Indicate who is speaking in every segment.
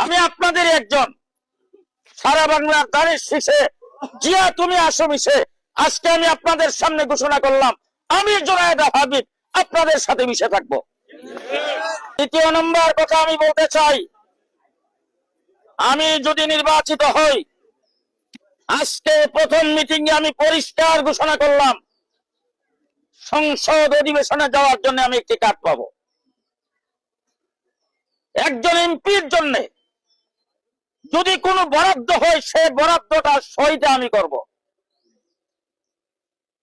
Speaker 1: আমি আপনাদের একজন, সারা বাংলার দাঁড়িয়ে শীষে জিয়া তুমি আসো মিশে। আজকে আমি আপনাদের সামনে ঘোষণা করলাম, আমি জোনায়েদ হাবিব আপনাদের সাথে মিশে থাকবো। দ্বিতীয় নম্বর কথা আমি বলতে চাই, আমি যদি নির্বাচিত হই, আজকে প্রথম মিটিং এ আমি পরিষ্কার ঘোষণা করলাম, সংসদ অধিবেশনে যাওয়ার জন্য আমি একটি কার্ড পাবো। একজন এমপির জন্য যদি কোনো বরাদ্দ হয়, সে বরাদ্দটা সইটা আমি করব।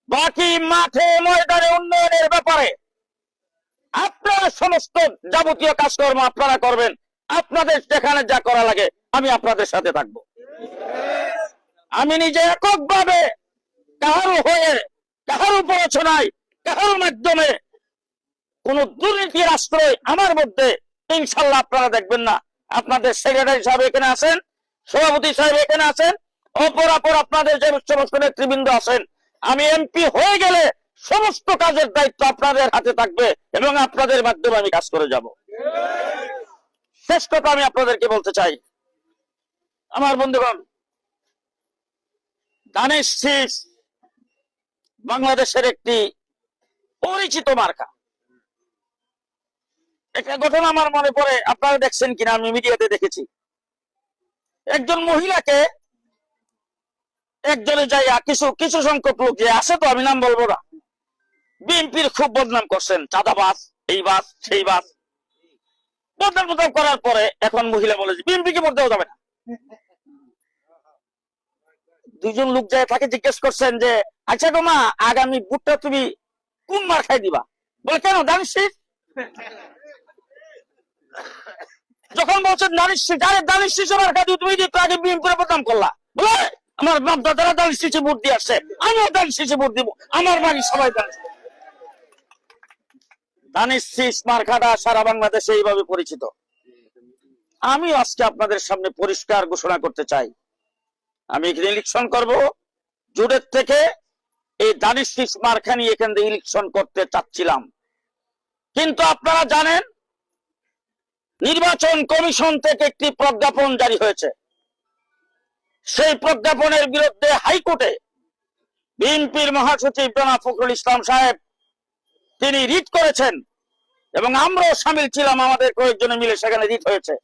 Speaker 1: বাকি মাঠে ময়দানে উন্নয়নের ব্যাপারে আপনারা সমস্ত যাবতীয় কাজকর্ম আপনারা করবেন। আপনাদের যেখানে যা করা লাগে আমি আপনাদের সাথে থাকবো। আমি নিজে এককভাবে কাহারও হয়ে, কাহারও প্ররোচনায়, কাহারও মাধ্যমে কোন দুর্নীতির আশ্রয় আমার মধ্যে ইনশাল্লাহ আপনারা দেখবেন না। আপনাদের সেক্রেটারি সাহেব এখানে আছেন, সভাপতি সাহেব এখানে আছেন, অপর আপনাদের যে সমস্ত নেতৃবৃন্দ আছেন, আমি এমপি হয়ে গেলে সমস্ত কাজের দায়িত্ব আপনাদের হাতে থাকবে এবং আপনাদের মাধ্যমে আমি কাজ করে যাব। শেষ কথা আমি আপনাদেরকে বলতে চাই, আমার বন্ধুগণ, ধানের শীষ বাংলাদেশের একটি পরিচিত মার্কা। একটা ঘটনা আমার মনে পড়ে, আপনারা দেখছেন কিনা আমি মিডিয়াতে দেখেছি। একজন মহিলাকে একজনে যাইয়া কিছু সংখ্যক লোক যে আছে, তো আমি নাম বলবো না, বিএনপির খুব বদনাম করছেন, চাঁদাবাজ, এই বাস সেই বাস, বদনাম করার পরে এখন মহিলা বলে যে বিএনপিকে ভোট দেওয়া যাবে না। দুইজন লোক যায় তাকে জিজ্ঞেস করছেন যে আচ্ছা গো মা, আগামী ভোটটা তুমি কোন মার খাই দিবা? বলে কেন, ধানের শীষ। যখন বলছেন ধানের শীষ, আরে ধানের শীষে মার খাই দিও, তুমি যে আগে বিএনপির বদনাম করলা। বলে আমার বাপ দাদারা ধানের শীষে ভোট দিয়ে আসছে, আমিও ধানের শীষে ভোট দিব, আমার বাড়ি সবাই ধানের শীষ মার্কাটা সারা বাংলাদেশে এইভাবে পরিচিত। আমি আজকে আপনাদের সামনে পরিষ্কার ঘোষণা করতে চাই, আমি এখানে ইলেকশন করব জুটের থেকে। এই ধানের শীষ মার্কা নিয়ে এখান থেকে ইলেকশন করতে চাচ্ছিলাম, কিন্তু আপনারা জানেন নির্বাচন কমিশন থেকে একটি প্রজ্ঞাপন জারি হয়েছে। সেই প্রজ্ঞাপনের বিরুদ্ধে হাইকোর্টে বিএনপির মহাসচিব জনাব ফখরুল ইসলাম সাহেব তিনি রিট করেছেন এবং আমরাও সামিল ছিলাম, আমাদের কয়েকজনে মিলে সেখানে রিট হয়েছে।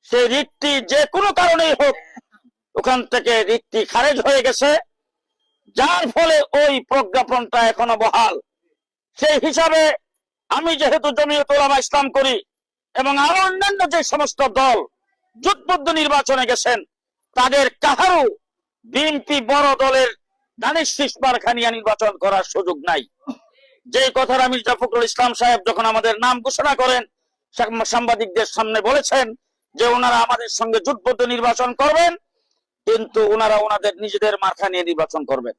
Speaker 1: সেই রিটটি যে কোনো কারণেই হোক ওখান থেকে রিটটি খারেজ হয়ে গেছে, যার ফলে ওই প্রজ্ঞাপনটা এখনো বহাল। সেই হিসাবে আমি যেহেতু জমিয়ত উলামা ইসলাম করি এবং আরো অন্যান্য যে সমস্ত দল জোটবদ্ধ নির্বাচনে গেছেন, তাদের কাহারও বিএনপি বড় দলের ধানের শীষ মার্কা নিয়ে নির্বাচন করার সুযোগ নাই। যে কথাটা মির্জা ফখরুল ইসলাম সাহেব যখন আমাদের নাম ঘোষণা করেন, সাংবাদিকদের সামনে বলেছেন যে ওনারা আমাদের সঙ্গে জোটবদ্ধ নির্বাচন করবেন, কিন্তু ওনারা ওনাদের নিজেদের মার্কা নিয়ে নির্বাচন করবেন।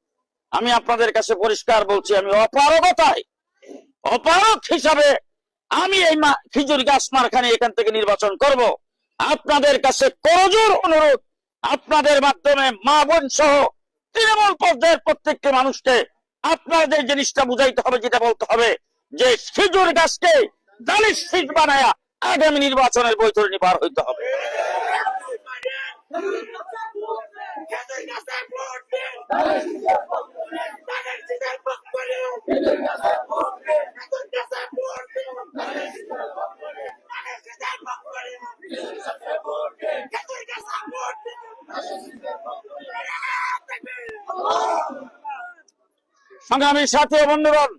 Speaker 1: আমি আপনাদের কাছে পরিষ্কার বলছি, আমি অপারগ হিসাবে আমি এই খিজুর গাছ মার্কা নিয়ে এখান থেকে নির্বাচন করব। আপনাদের কাছে করজোর অনুরোধ, আপনাদের মাধ্যমে মা বোন সহ তৃণমূল পর্যায়ের প্রত্যেকটি মানুষকে আপনাদের জিনিসটা বুঝাইতে হবে, যেটা বলতে হবে যে খেজুর গাছকে ধানের শীষ বানায়া আগামী নির্বাচনের বৈতরণী পার হইতে হবে। সংগ্রামী সাথী বন্ধুগণ,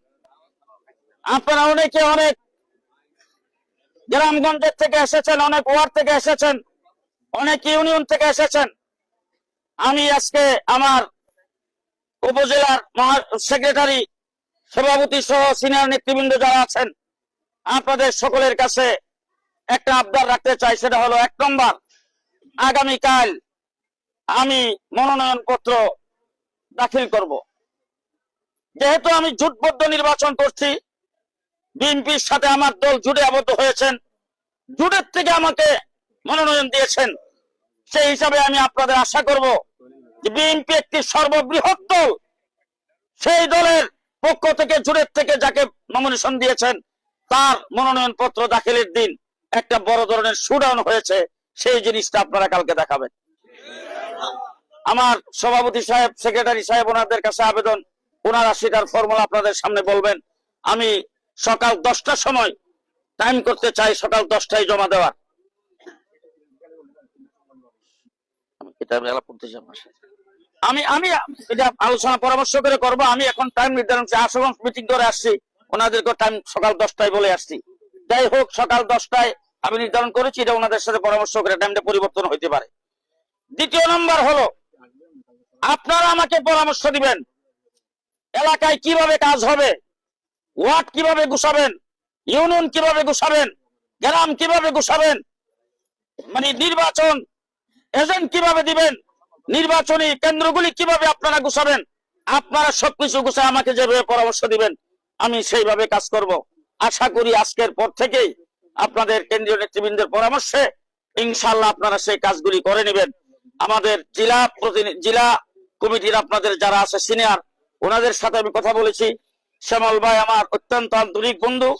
Speaker 1: আপনারা অনেকে অনেক গ্রামগঞ্জের থেকে এসেছেন, অনেক ওয়ার্ড থেকে এসেছেন, অনেক ইউনিয়ন থেকে এসেছেন। আমি আজকে আমার উপজেলার সেক্রেটারি, সভাপতি সহ সিনিয়র নেতৃবৃন্দ যারা আছেন, আপনাদের সকলের কাছে একটা আবদার রাখতে চাই। সেটা হলো, 1 নম্বর, আগামীকাল আমি মনোনয়ন পত্র দাখিল করব। যেহেতু আমি জোটবদ্ধ নির্বাচন করছি, বিএনপির সাথে আমার দল জুটে আবদ্ধ হয়েছেন, জুটের থেকে আমাকে মনোনয়ন দিয়েছেন, সেই হিসাবে আমি আপনাদের আশা করব যে বিএনপি একটি সর্ববৃহৎ দল, সেই দলের পক্ষ থেকে জুটের থেকে যাকে নমিনেশন দিয়েছেন তার মনোনয়ন পত্র দাখিলের দিন একটা বড় ধরনের শোডাউন হয়েছে। সেই জিনিসটা আপনারা কালকে দেখাবেন। আমার সভাপতি সাহেব, সেক্রেটারি সাহেব, ওনাদের কাছে আবেদন, ওনারা সেটার ফর্মুলা আপনাদের সামনে বলবেন। আমি সকাল 10টার সময় টাইম করতে চাই, সকাল 10টায় জমা দেওয়ার। আমি আমি এটা আলোচনা পরামর্শ করে করব। আমি এখন টাইম নির্ধারণ আশুগঞ্জ মিটিং করে আসছি, ওনাদেরকে টাইম সকাল 10টায় বলে আসছি। যাই হোক, সকাল 10টায় আমি নির্ধারণ করেছি, এটা ওনাদের সাথে পরামর্শ করে টাইমটা পরিবর্তন হইতে পারে। দ্বিতীয় নম্বর হলো, আপনারা আমাকে পরামর্শ দিবেন এলাকায় কিভাবে কাজ হবে, ওয়ার্ড কিভাবে গুছাবেন, ইউনিয়ন কিভাবে গুছাবেন, গ্রাম কিভাবে গুছাবেন, মানে নির্বাচন এজেন্ট কিভাবে দিবেন, নির্বাচনী কেন্দ্রগুলি কিভাবে আপনারা গুছাবেন। আপনারা সবকিছু গুছায় আমাকে যেভাবে পরামর্শ দিবেন আমি সেইভাবে কাজ করব। আশা করি আজকের পর থেকেই আপনাদের কেন্দ্রীয় নেতৃবৃন্দের পরামর্শে ইনশাআল্লাহ আপনারা সেই কাজগুলি করে নেবেন। আমাদের জেলা কমিটির আপনাদের যারা আছে সিনিয়র, ওনাদের সাথে আমি কথা বলেছি। শ্যামল ভাই আমার অত্যন্ত আন্তরিক বন্ধু,